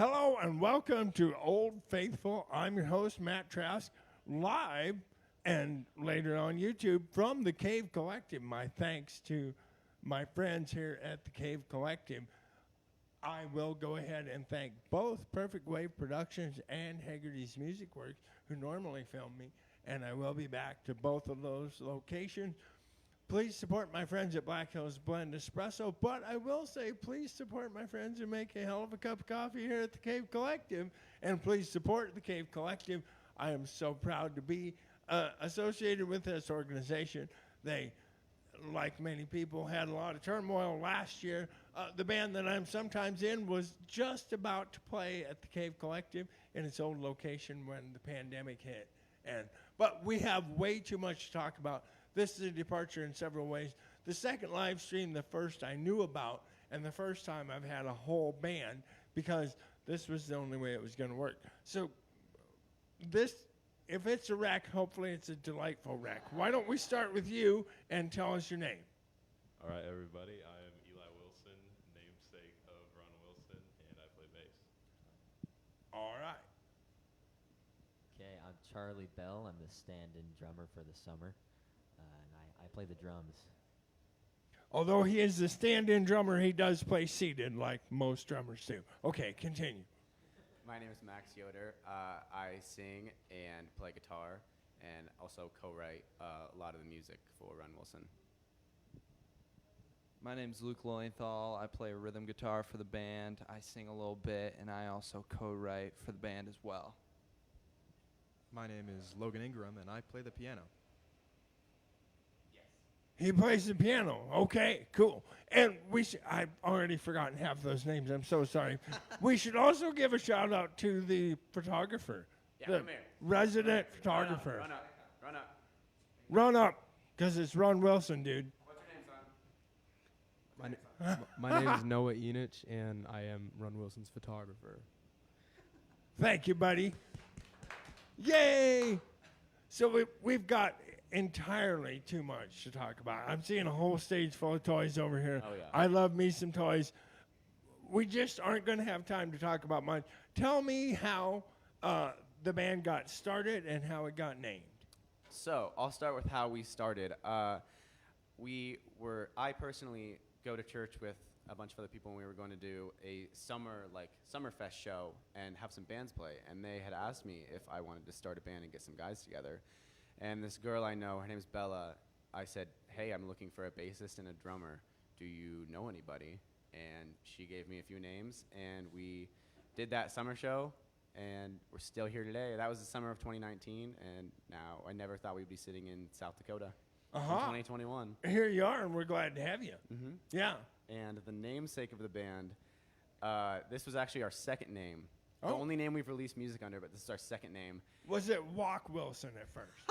Hello and welcome to Old Faithful. I'm your host, Matt Trask, live and later on YouTube from the Cave Collective. My thanks to my friends here at the Cave Collective. I will go ahead and thank both Perfect Wave Productions and Haggerty's Music Works, who normally film me, and I will be back to both of those locations. Please support my friends at Black Hills Blend Espresso, but I will say please support my friends who make a hell of a cup of coffee here at the Cave Collective, and please support the Cave Collective. I am so proud to be associated with this organization. They, like many people, had a lot of turmoil last year. The band that I'm sometimes in was just about to play at the Cave Collective in its old location when the pandemic hit. But we have way too much to talk about. This is a departure in several ways. The second live stream, the first I knew about, and the first time I've had a whole band, because this was the only way it was going to work. So this, if it's a wreck, hopefully it's a delightful wreck. Why don't we start with you and tell us your name? All right, everybody. I am Eli Wilson, namesake of Ron Wilson, and I play bass. All right. Okay, I'm Charlie Bell. I'm the stand-in drummer for the summer, and I play the drums. Although he is the stand-in drummer, he does play seated like most drummers do. Okay, continue. My name is Max Yoder. I sing and play guitar and also co-write a lot of the music for Ron Wilson. My name's Luke Lilienthal. I play rhythm guitar for the band. I sing a little bit, and I also co-write for the band as well. My name is Logan Ingram, and I play the piano. He plays the piano. Okay, cool. And I've already forgotten half those names. I'm so sorry. We should also give a shout out to the photographer, the come here. resident photographer. Run up. Run up, because it's Ron Wilson, dude. What's your name, son? My name is Noah Enich, and I am Ron Wilson's photographer. Thank you, buddy. Yay! So we've got entirely too much to talk about. I'm seeing a whole stage full of toys over here. Oh, yeah. I love me some toys. We just aren't going to have time to talk about much. Tell me how the band got started and how it got named. So I'll start with how we started. I personally go to church with a bunch of other people, and we were going to do a Summerfest show and have some bands play. And they had asked me if I wanted to start a band and get some guys together. And this girl I know, her name is Bella, I said, hey, I'm looking for a bassist and a drummer. Do you know anybody? And she gave me a few names, and we did that summer show, and we're still here today. That was the summer of 2019, and now I never thought we'd be sitting in South Dakota in 2021. Here you are, and we're glad to have you. Mm-hmm. Yeah. And the namesake of the band, this was actually our second name. The Oh. only name we've released music under, but this is our second name. Was it Walk Wilson at first?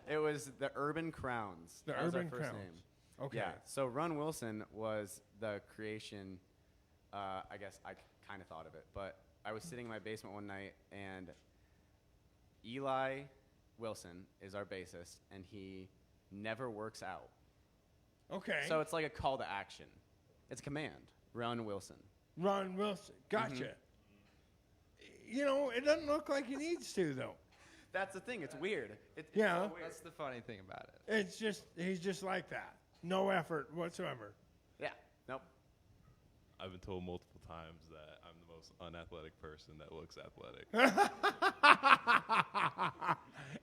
It was the Urban Crowns. The That was our Urban first Crowns. name. Okay. Yeah. So Ron Wilson was the creation. I guess I kind of thought of it, but I was sitting in my basement one night, and Eli Wilson is our bassist, and he never works out. Okay. So it's like a call to action. It's a command. Ron Wilson. Ron Wilson. Gotcha. You know, it doesn't look like he needs to, though. That's the thing. It's weird. It's Yeah. so weird. That's the funny thing about it. It's just, he's just like that. No effort whatsoever. Yeah. Nope. I've been told multiple times that I'm the most unathletic person that looks athletic.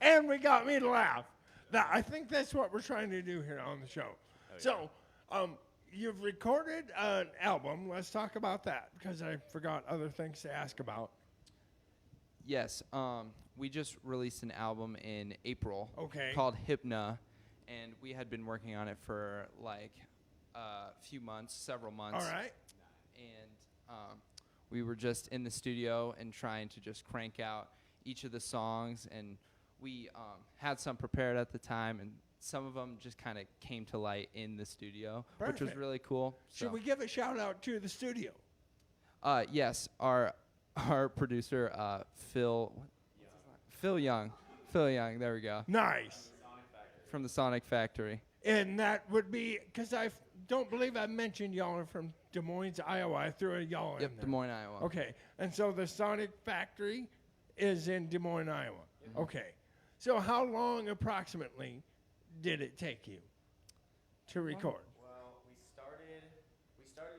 And we got me to laugh. I think that's what we're trying to do here on the show. So, you've recorded an album. Let's talk about that, because I forgot other things to ask about. Yes, we just released an album in April Okay. called Hypna, and we had been working on it for like a few months, several months. All right. And we were just in the studio and trying to just crank out each of the songs, and we had some prepared at the time, and some of them just kind of came to light in the studio, which was Perfect. really cool. Should we give a shout out to the studio? Yes, our producer Phil Young. There we go. Nice. From the Sonic Factory. And that would be, because I don't believe I mentioned y'all are from Des Moines, Iowa. I threw a y'all in Yep, there. Des Moines, Iowa. Okay. And so the Sonic Factory is in Des Moines, Iowa. Okay. So how long approximately did it take you to record? Well, we started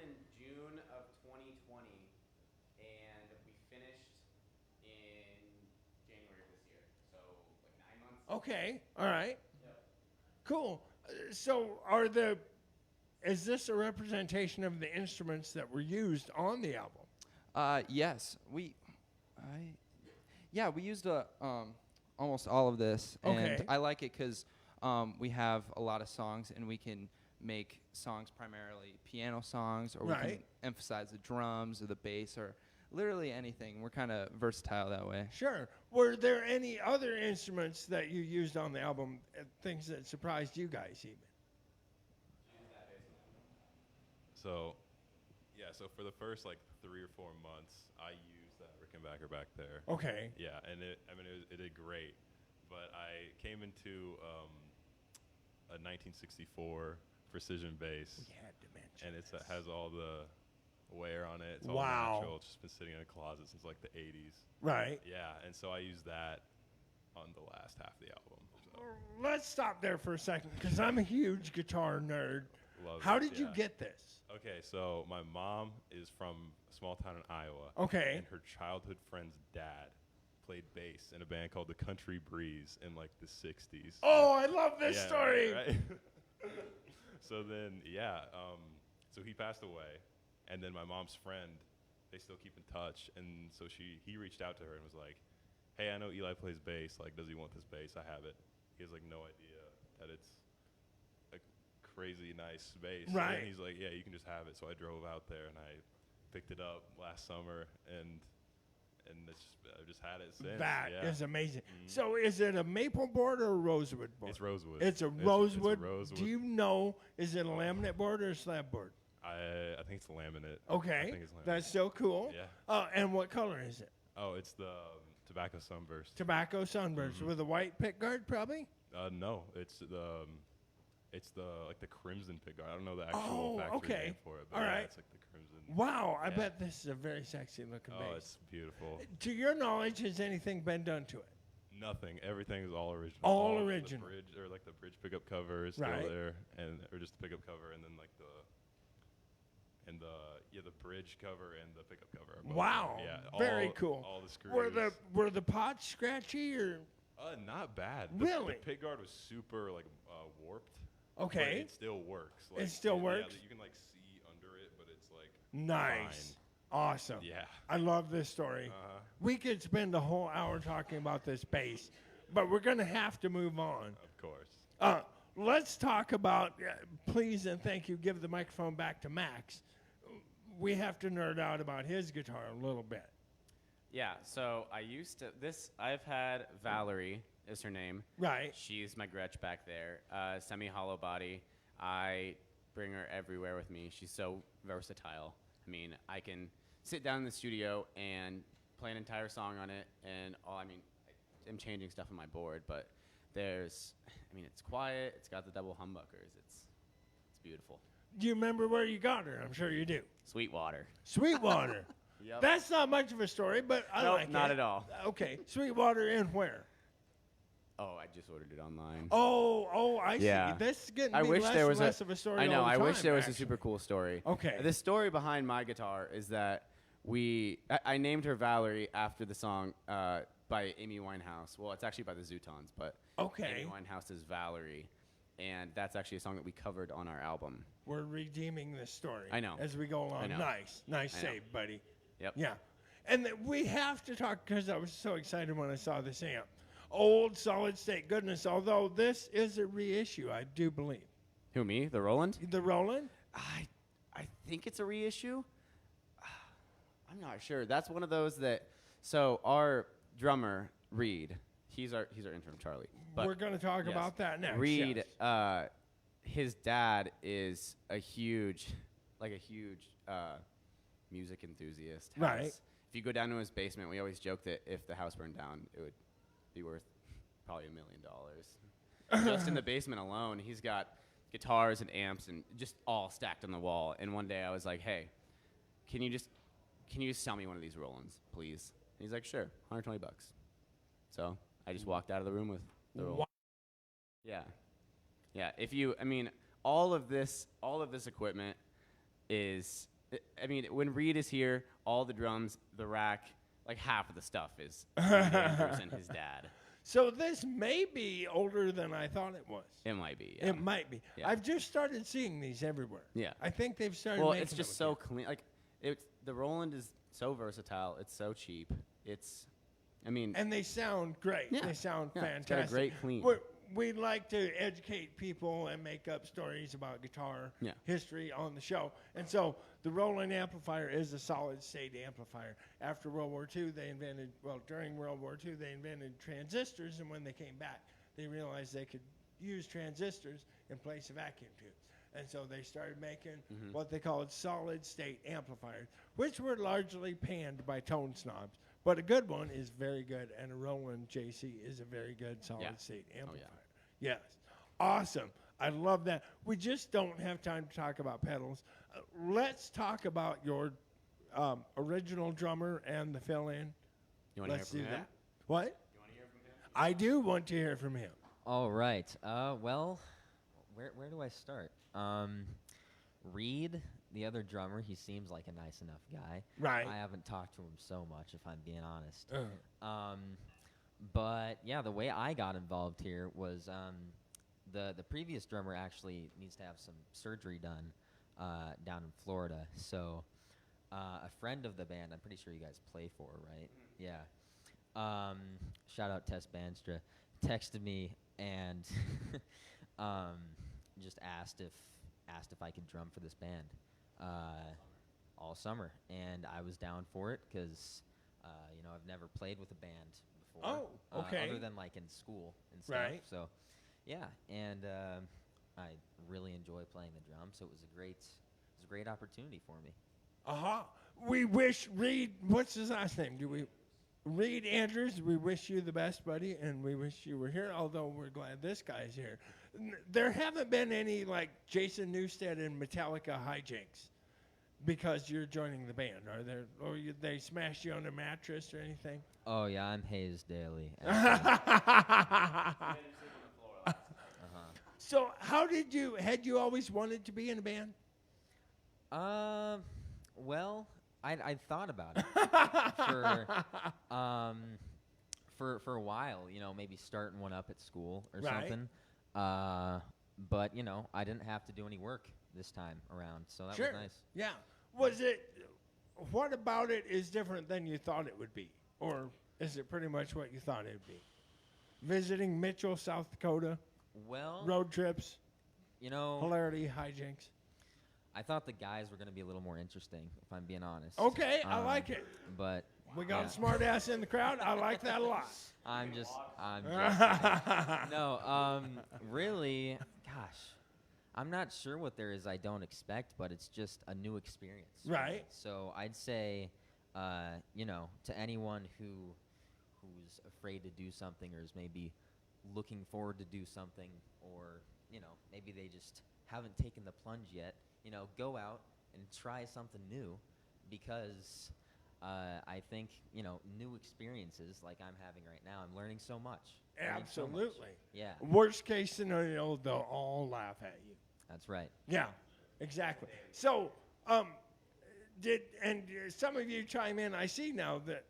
in June of 2020, and we finished in January of this year. So like 9 months. Okay. All right. Yep. Cool. So is this a representation of the instruments that were used on the album? Yes, we used almost all of this, Okay. and I like it because we have a lot of songs, and we can make songs primarily piano songs, or we can Right. emphasize the drums or the bass or literally anything. We're kind of versatile that way. Sure. Were there any other instruments that you used on the album, things that surprised you guys even? So, yeah. So for the first like 3 or 4 months, I used that Rickenbacker back there. Okay. Yeah, and it did great. But I came into a 1964 precision bass, We had to mention and it this. has all the wear on it. It's all Wow. natural. It's just been sitting in a closet since like the 80s. Right. Yeah, and so I used that on the last half of the album. So Let's stop there for a second because I'm a huge guitar nerd. love How it, did you yeah. get this? Okay, so my mom is from a small town in Iowa. Okay. And her childhood friend's dad played bass in a band called the Country Breeze in like the 60s. Oh, I love this Yeah, story. Right? So then, so he passed away, and then my mom's friend, they still keep in touch, and so he reached out to her and was like, hey, I know Eli plays bass, like, does he want this bass? I have it. He has like no idea that it's a crazy nice bass. Right. And he's like, yeah, you can just have it. So I drove out there and I picked it up last summer, and I've just had it since. That is yeah. amazing. So is it a maple board or a rosewood board? It's rosewood. It's a It's rosewood. rosewood. Do you know, is it a laminate board or a slab board? I think it's laminate. Okay. I think it's laminate. That's so cool. Yeah. And what color is it? Oh, it's the tobacco sunburst. Tobacco sunburst with a white pickguard, probably? No, it's the like the crimson pickguard. I don't know the actual factory okay. name for it, but All yeah, right. it's like the crimson. Wow, I Yeah. bet this is a very sexy looking Oh, bass. it's beautiful. To your knowledge, has anything been done to it? Nothing. Everything is all original. All the original. bridge or like the bridge pickup cover is still Right. there, or just the pickup cover, and then like the bridge cover and the pickup cover. Are both Wow, there. Yeah. very all, cool. All the screws. Were the pots scratchy or Not bad. Really? The pick guard was super like warped. okay? But it still works. It still works? Yeah, you can like see under it, but it's like Nice, awesome. Yeah. I love this story. We could spend a whole hour talking about this bass, but we're gonna have to move on. Of course. Let's talk about. Please and thank you. Give the microphone back to Max. We have to nerd out about his guitar a little bit. Yeah, so I've had Valerie is her name. Right. She's my Gretsch back there. Semi-hollow body. I bring her everywhere with me. She's so versatile. I mean, I can sit down in the studio and play an entire song on it, and I'm changing stuff on my board, but it's quiet. It's got the double humbuckers. It's beautiful. Do you remember where you got her? I'm sure you do. Sweetwater. Sweetwater. Yep. That's not much of a story, but I Nope, like it. not at all. Okay. Sweetwater in where? Oh, I just ordered it online. I Yeah. see. This is getting I to be wish less there and was less of a story. I know. all the I wish time, there was actually. a super cool story. Okay. The story behind my guitar is that I named her Valerie after the song by Amy Winehouse. Well, it's actually by the Zootons, but Okay. Amy Winehouse is Valerie, and that's actually a song that we covered on our album. We're redeeming this story. I know. As we go along. I know. Nice I know. save, buddy. Yep. Yeah. And we have to talk because I was so excited when I saw this amp. Old solid state goodness, although this is a reissue, I do believe. Who, me? The Roland? The Roland? I think it's a reissue. I'm not sure. That's one of those that. So our drummer Reed, he's our interim Charlie. But We're going to talk yes. about that next. Reed, yes. His dad is a huge music enthusiast. Right. If you go down to his basement, we always joke that if the house burned down, it would be worth probably $1 million. Just in the basement alone, he's got guitars and amps and just all stacked on the wall. And one day I was like, hey, can you just sell me one of these Rolands, please? And he's like, sure, $120. So I just walked out of the room with the Roland. Yeah. Yeah. All of this equipment is, when Reed is here, all the drums, the rack, like half of the stuff is Andrews and his dad. So this may be older than I thought it was. It might be. Yeah. It might be. Yeah. I've just started seeing these everywhere. Yeah. I think they've started. Well, making it's just them so clean. Like, the Roland is so versatile. It's so cheap. and they sound great. Yeah. They sound Yeah, fantastic. it's got a great clean. We like to educate people and make up stories about guitar history on the show. And so the Roland amplifier is a solid-state amplifier. After World War II, during World War II, they invented transistors, and when they came back, they realized they could use transistors in place of vacuum tubes. And so they started making what they called solid-state amplifiers, which were largely panned by tone snobs. But a good one is very good, and a Roland JC is a very good solid-state amplifier. Yes. Awesome. I love that. We just don't have time to talk about pedals. Let's talk about your original drummer and the fill-in. You want to hear Let's from do him? that. What? You want to hear from him? I do want to hear from him. All right. Well, where do I start? Reed, the other drummer, he seems like a nice enough guy. Right. I haven't talked to him so much, if I'm being honest. But yeah, the way I got involved here was the previous drummer actually needs to have some surgery done down in Florida. So a friend of the band, I'm pretty sure you guys play for, right? Yeah. Shout out Tess Banstra, texted me and just asked if I could drum for this band all summer, and I was down for it because I've never played with a band before. Oh, okay. Other than like in school and stuff. Right. So, yeah, and I really enjoy playing the drums. So it was a great opportunity for me. We wish Reed. What's his last name? Reed Andrews, we wish you the best, buddy, and we wish you were here, although we're glad this guy's here. There haven't been any, like, Jason Newsted and Metallica hijinks because you're joining the band, are there? Or they smashed you on a mattress or anything? Oh, yeah, I'm hazed daily. So how had you always wanted to be in a band? Well, I thought about it for a while, maybe starting one up at school or something. But, I didn't have to do any work this time around, so that was nice. Yeah. What about it is different than you thought it would be? Or is it pretty much what you thought it would be? Visiting Mitchell, South Dakota, Well, road trips, Oh. hilarity, hijinks. I thought the guys were going to be a little more interesting, if I'm being honest. Okay, I like it. But We got a smart ass in the crowd. I like that a lot. I'm just kidding. No, really, gosh, I'm not sure what there is I don't expect, but it's just a new experience. Right. So I'd say, to anyone who's afraid to do something or is maybe looking forward to do something, or maybe they just haven't taken the plunge yet, go out and try something new, because I think new experiences like I'm having right now, I'm learning so much. Absolutely. Yeah, Worst case scenario, they'll all laugh at you. that's right. Yeah, exactly. So, some of you chime in. I see now that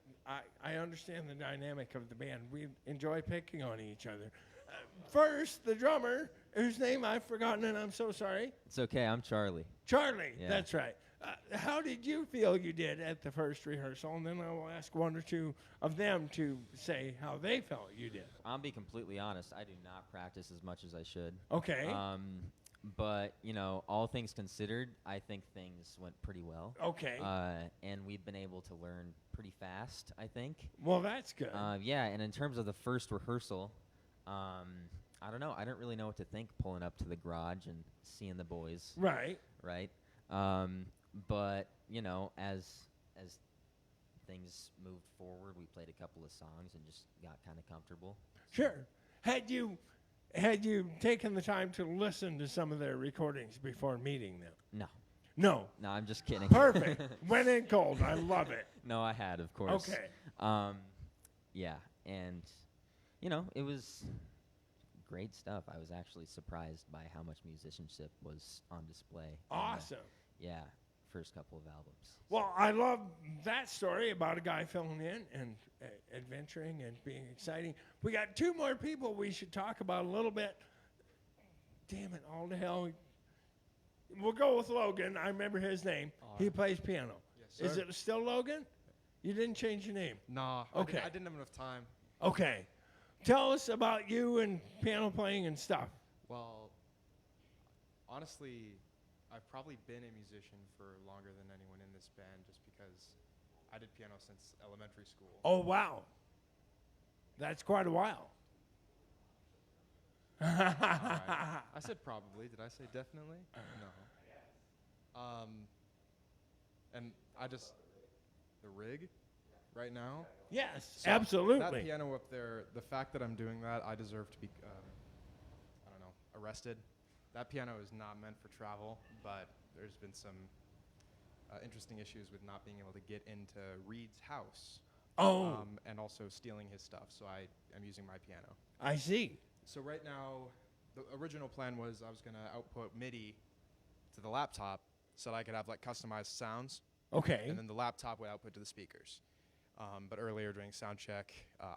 I understand the dynamic of the band. We enjoy picking on each other. First, the drummer, whose name I've forgotten, and I'm so sorry. It's okay. I'm Charlie. Charlie, Yeah. that's right. How did you feel you did at the first rehearsal? And then I will ask one or two of them to say how they felt you did. I'll be completely honest. I do not practice as much as I should. Okay. But all things considered, I think things went pretty well. Okay. And we've been able to learn pretty fast, I think. Well, that's good. Yeah, and in terms of the first rehearsal, I don't know. I don't really know what to think pulling up to the garage and seeing the boys. Right. Right. But as things moved forward, we played a couple of songs and just got kind of comfortable. Sure. Had you Had you taken the time to listen to some of their recordings before meeting them? No. No. No, I'm just kidding. Perfect. Went in cold. I love it. No, I had, of course. Okay. Yeah, and it was great stuff. I was actually surprised by how much musicianship was on display. in the- Awesome. yeah, first couple of albums. Well, I love that story about a guy filling in and adventuring and being exciting. We got 2 more people we should talk about a little bit. Damn it, all the hell. We'll go with Logan. I remember his name. He plays piano. Yes, Is sir. it still Logan? You didn't change your name. Nah. Okay. I didn't have enough time. Okay. Tell us about you and piano playing and stuff. Well, honestly, I've probably been a musician for longer than anyone in this band just because I did piano since elementary school. Oh, wow. That's quite a while. Alright. I said probably. Did I say definitely? No. And the rig right now. Yes, So absolutely. That piano up there, the fact that I'm doing that, I deserve to be, I don't know, arrested. That piano is not meant for travel, but there's been some interesting issues with not being able to get into Reed's house. Oh, And also stealing his stuff, so I am using my piano. I see. So right now, the original plan was I was going to output MIDI to the laptop so that I could have like customized sounds, Okay. and then the laptop would output to the speakers. But earlier during sound check,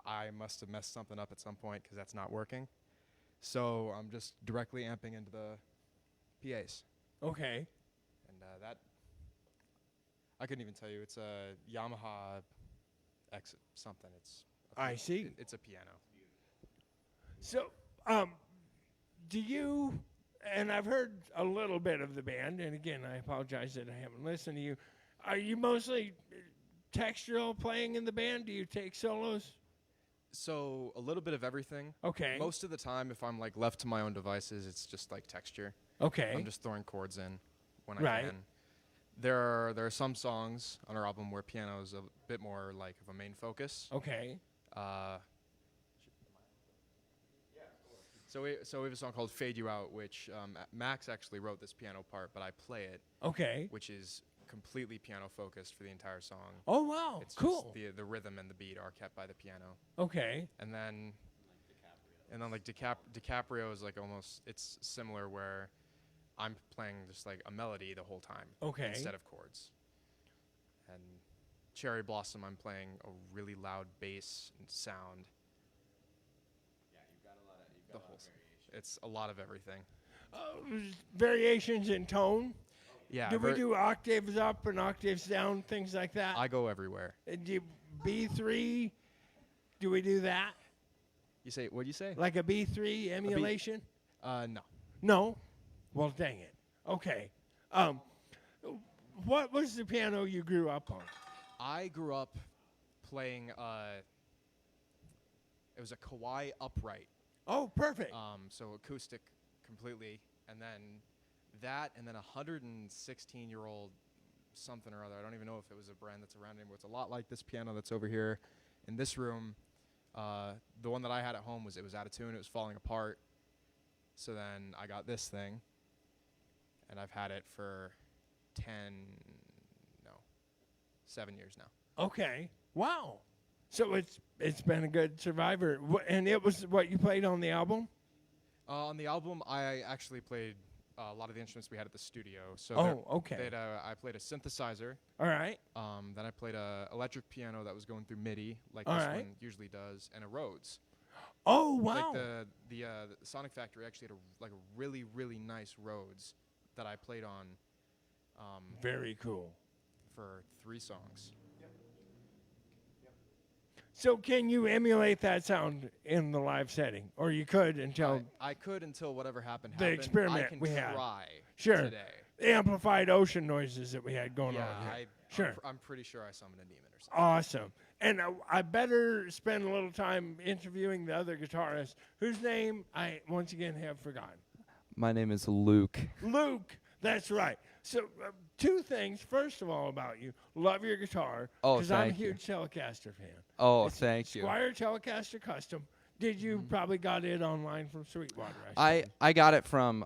I must have messed something up at some point because that's not working. So I'm just directly amping into the PAs. Okay. And that, I couldn't even tell you. It's a Yamaha X something. I see. It's a piano. So, do you, and I've heard a little bit of the band, and again, I apologize that I haven't listened to you. Are you mostly textural playing in the band? Do you take solos? So a little bit of everything. Okay. Most of the time, if I'm like left to my own devices, it's just like texture. Okay. I'm just throwing chords in when I Right. can. There are some songs on our album where piano is a bit more like of a main focus. Okay. So we have a song called "Fade You Out," which Max actually wrote this piano part, but I play it, Okay. which is completely piano focused for the entire song. Oh, wow. It's Cool. just the rhythm and the beat are kept by the piano. Okay. And then like DiCaprio is like almost, it's similar where I'm playing just like a melody the whole time. Okay. Instead of chords. And Cherry Blossom, I'm playing a really loud bass and sound. Yeah, you've got a lot The whole it's a lot of everything. Variations in tone. Yeah. Do we do octaves up and octaves down, things like that? I go everywhere. Do B3? Do we do that? You say, what'd you say? Like a B3 emulation? No. No? Well, dang it. Okay. What was the piano you grew up on? I grew up playing, it was a Kawai upright. Oh, perfect. So acoustic completely, and then that, and then a 116-year-old something or other. I don't even know if it was a brand that's around anymore. It's a lot like this piano that's over here in this room. The one that I had at home was out of tune. It was falling apart. So then I got this thing, and I've had it for 7 years now. Okay. Wow. So it's been a good survivor. And it was what you played on the album? On the album, I actually played a lot of the instruments we had at the studio. So okay. I played a synthesizer. All right. Then I played a electric piano that was going through MIDI, like All this right. one usually does, and a Rhodes. Oh, wow. Like the Sonic Factory actually had a really, really nice Rhodes that I played on. Very cool. For 3 songs. So can you emulate that sound in the live setting? Or you could until I could until whatever happened. The experiment I can we had. try Sure. today. the amplified ocean noises that we had going Yeah, on here. Sure. I'm pretty sure I summoned a demon or something. Awesome. And I better spend a little time interviewing the other guitarist, whose name I once again have forgotten. My name is Luke. Luke. That's right. So 2 things. First of all, about you, love your guitar Oh, because I'm a thank you. huge Telecaster fan. Oh, It's thank you. Squire Telecaster Custom. Did you probably got it online from Sweetwater? suppose? I got it from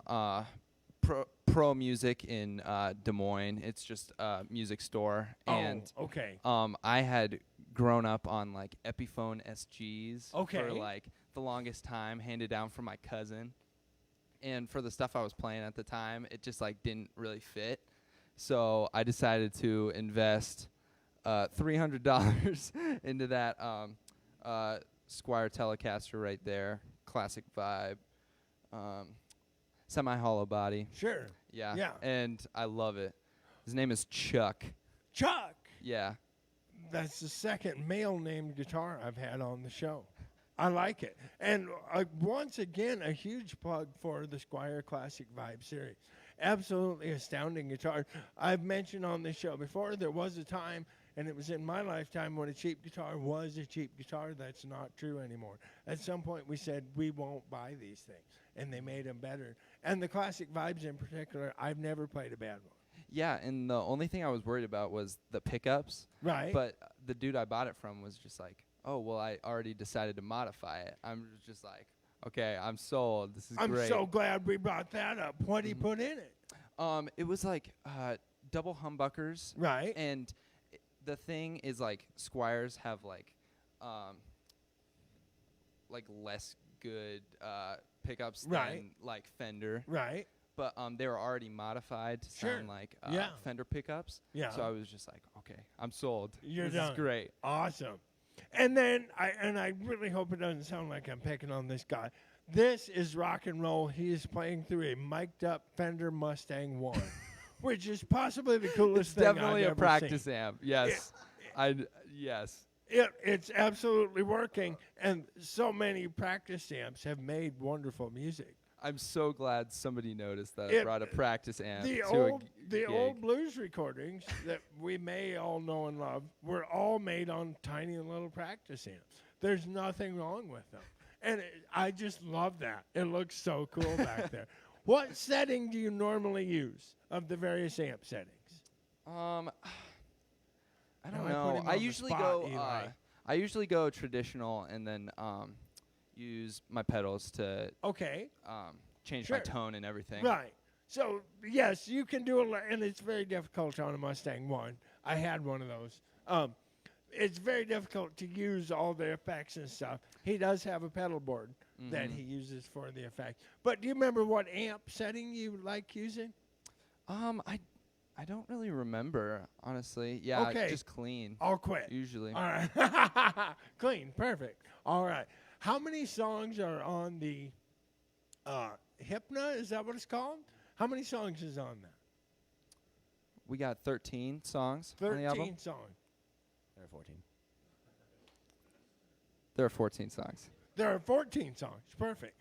Pro Music in Des Moines. It's just a music store, and okay. I had grown up on like Epiphone SGs Okay. for like the longest time, handed down from my cousin. And for the stuff I was playing at the time, it just like didn't really fit. So I decided to invest $300 into that Squier Telecaster right there, classic vibe, semi-hollow body. Sure. Yeah. Yeah. And I love it. His name is Chuck. Chuck. Yeah. That's the second male-named guitar I've had on the show. I like it. And once again, a huge plug for the Squier Classic Vibe series. Absolutely astounding guitar. I've mentioned on this show before, there was a time, and it was in my lifetime, when a cheap guitar was a cheap guitar. That's not true anymore. At some point, we said, we won't buy these things. And they made them better. And the Classic Vibes in particular, I've never played a bad one. Yeah, and the only thing I was worried about was the pickups. Right. But the dude I bought it from was just like, oh, well, I already decided to modify it. I'm just like, okay, I'm sold. This is I'm great. so glad we brought that up. What do you put in it? It was like double humbuckers. Right. And the thing is, like, Squiers have like less good pickups Right. than like Fender. Right. But they were already modified to Sure. sound like Yeah. Fender pickups. Yeah. So I was just like, okay, I'm sold. You're this done. is great. Awesome. And then I really hope it doesn't sound like I'm picking on this guy. This is rock and roll. He is playing through a mic'd up Fender Mustang 1, which is possibly the coolest It's thing definitely I've a ever practice seen. amp. Yes. Yes. It's absolutely working, and so many practice amps have made wonderful music. I'm so glad somebody noticed that I It- brought a practice amp The to old a the gig. old blues recordings that we may all know and love were all made on tiny little practice amps. There's nothing wrong with them, and I just love that. It looks so cool back there. What setting do you normally use of the various amp settings? I don't Now I put know. him on I the usually spot, go. Eli. I usually go traditional and then use my pedals to Okay, change Sure. my tone and everything. right. So yes, you can do it, and it's very difficult on a Mustang 1. I had one of those. It's very difficult to use all the effects and stuff. He does have a pedal board that he uses for the effect. But do you remember what amp setting you like using? I don't really remember, honestly. Yeah, Okay. just clean I'll quit. usually. All right. Clean. Perfect. All right. How many songs are on the Hypna? Is that what it's called? How many songs is on that? We got 13 songs on the album. 13 songs. There are 14. There are 14 songs. There are 14 songs. Perfect.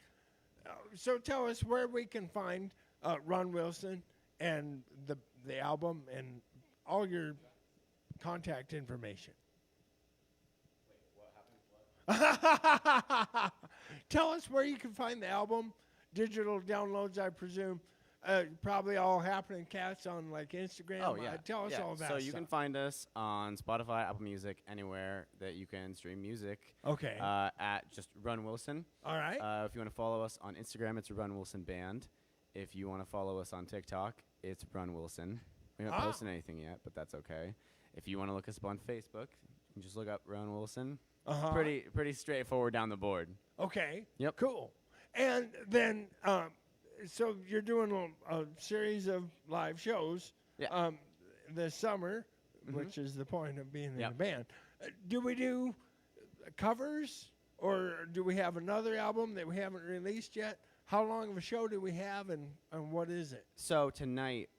So tell us where we can find Ron Wilson and the album and all your contact information. Tell us where you can find the album, digital downloads, I presume. Probably all happening cats on like Instagram. Oh, yeah. Tell us Yeah. all that. So you stuff. can find us on Spotify, Apple Music, anywhere that you can stream music. Okay. At just Run Wilson. All right. If you want to follow us on Instagram, it's Run Wilson Band. If you want to follow us on TikTok, it's Run Wilson. We haven't posted anything yet, but that's okay. If you want to look us up on Facebook, you can just look up Run Wilson. Uh-huh. Pretty straightforward down the board. Okay. Yep. Cool. And then, so you're doing a series of live shows. Yeah. This summer, which is the point of being in a Yep. band. Do we do covers, or do we have another album that we haven't released yet? How long of a show do we have, and what is it? So tonight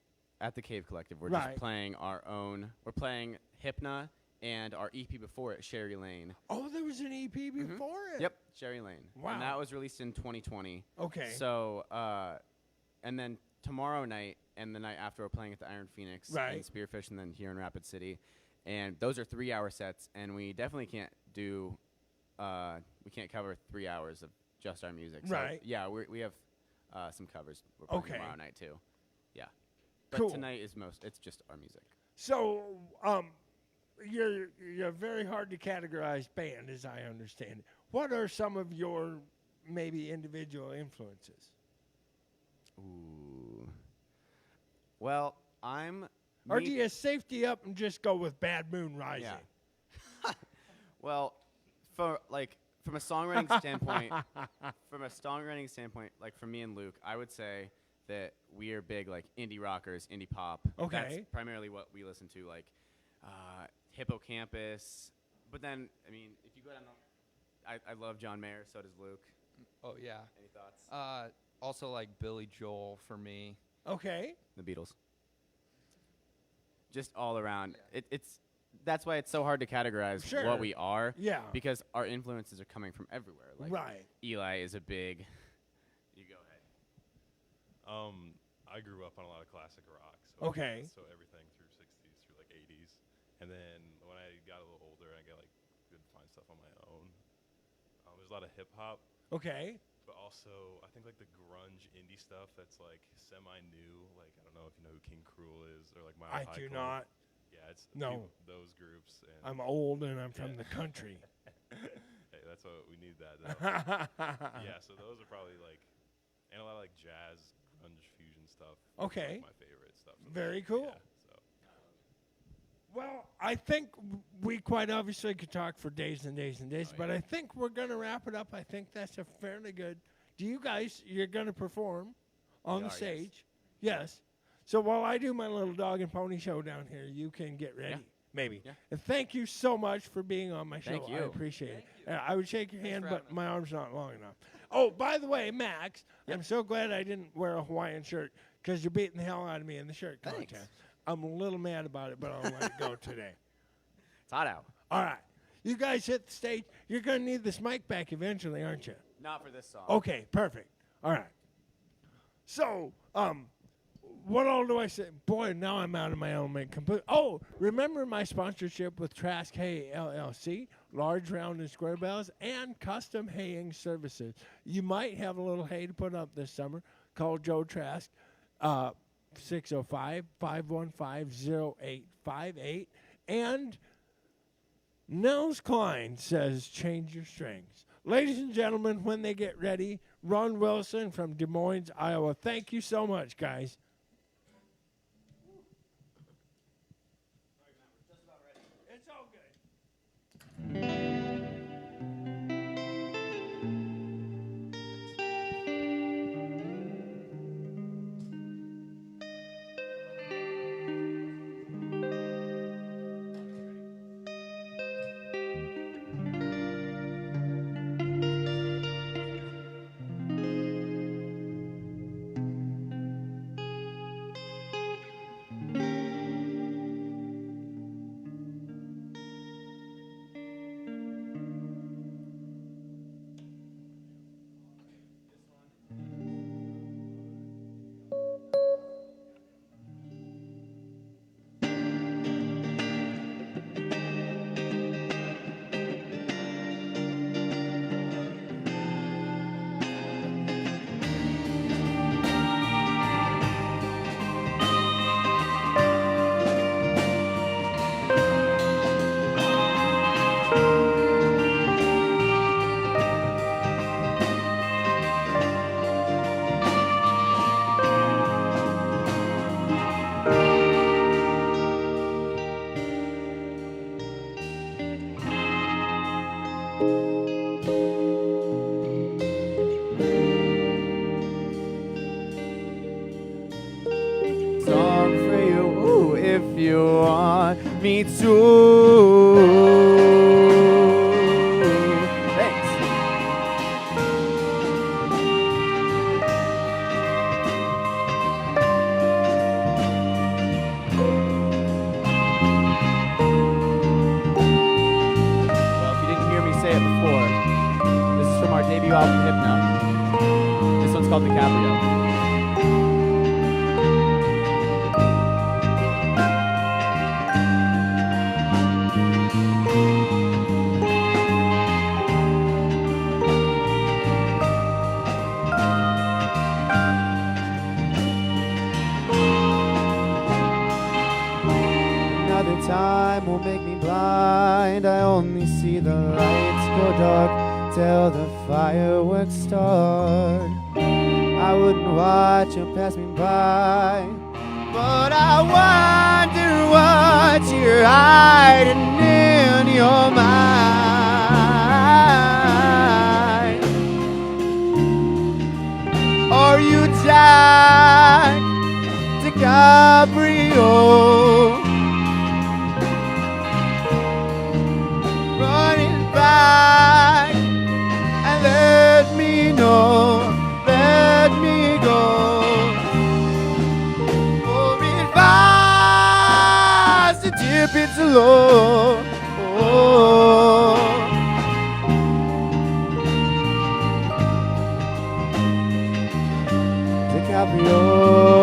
at the Cave Collective, we're Right. just playing our own. We're playing Hypna and our EP before it, Sherry Lane. Oh, there was an EP before it. Yep, Sherry Lane. Wow. And that was released in 2020. Okay. So, and then tomorrow night and the night after, we're playing at the Iron Phoenix Right. in Spearfish, and then here in Rapid City. And those are 3-hour sets, and we definitely can't do. We can't cover 3 hours of just our music. So Right. yeah, we have some covers we're playing Okay. tomorrow night too. Yeah. But Cool. tonight is it's just our music. So, you're a very hard to categorize band, as I understand it. what are some of your maybe individual influences? Ooh. Well, Or do you safety up and just go with Bad Moon Rising? Yeah. Well, from a songwriting standpoint, like for me and Luke, I would say that we are big like indie rockers, indie pop. Okay. That's primarily what we listen to, like Hippocampus. But then, I mean, if you go down I love John Mayer, so does Luke. Oh yeah. Any thoughts? Also like Billy Joel for me. Okay. The Beatles. Just all around. Yeah. That's why it's so hard to categorize what we are. Yeah. Because our influences are coming from everywhere. Like right. Eli is a big. You go ahead. I grew up on a lot of classic rock. So Okay. So everything through 60s through like 80s, and then when I got a little older, I got like good to find stuff on my own. There's a lot of hip hop. Okay. But also, I think like the grunge indie stuff that's like semi-new. Like I don't know if you know who King Cruel is or like Mile I High do Club. not. Yeah, it's No. those groups. And I'm old and I'm from the country. hey, that's what we need. That. Yeah, so those are probably like, and a lot of like jazz, grunge, fusion stuff. Okay. Like my favorite stuff. So Very cool. Yeah, so. Well, I think we quite obviously could talk for days and days and days, but I think we're going to wrap it up. I think that's a fairly good. Do you guys, you're going to perform on the stage? Yes. So while I do my little dog and pony show down here, you can get ready. Yeah. Maybe. Yeah. And thank you so much for being on my show. Thank you. I appreciate it. I would shake your hand, for but having my arm's not long enough. Oh, by the way, Max, I'm so glad I didn't wear a Hawaiian shirt because you're beating the hell out of me in the shirt Thanks. contest. I'm a little mad about it, but I'll let it go today. It's hot out. All right. You guys hit the stage. You're going to need this mic back eventually, aren't you? Not for this song. Okay, perfect. All right. So, what all do I say? Boy, now I'm out of my element. Oh, remember my sponsorship with Trask Hay LLC, large, round, and square bales, and custom haying services. You might have a little hay to put up this summer. Call Joe Trask, 605-515-0858. And Nels Klein says, change your strings. Ladies and gentlemen, when they get ready, Ron Wilson from Des Moines, Iowa. Thank you so much, guys. It's all good. Song for you, ooh, if you want me to. Thanks. Well, if you didn't hear me say it before, this is from our debut album, Hypno. This one's called DiCaprio. Another time will make me blind. I only see the lights go dark till the fireworks start. I wouldn't watch you pass me by, but I wonder what you're hiding in your mind. Are you Jack DiCaprio? Running back and let me know, let me go. For it fast, the dip it's low. Oh. DiCaprio.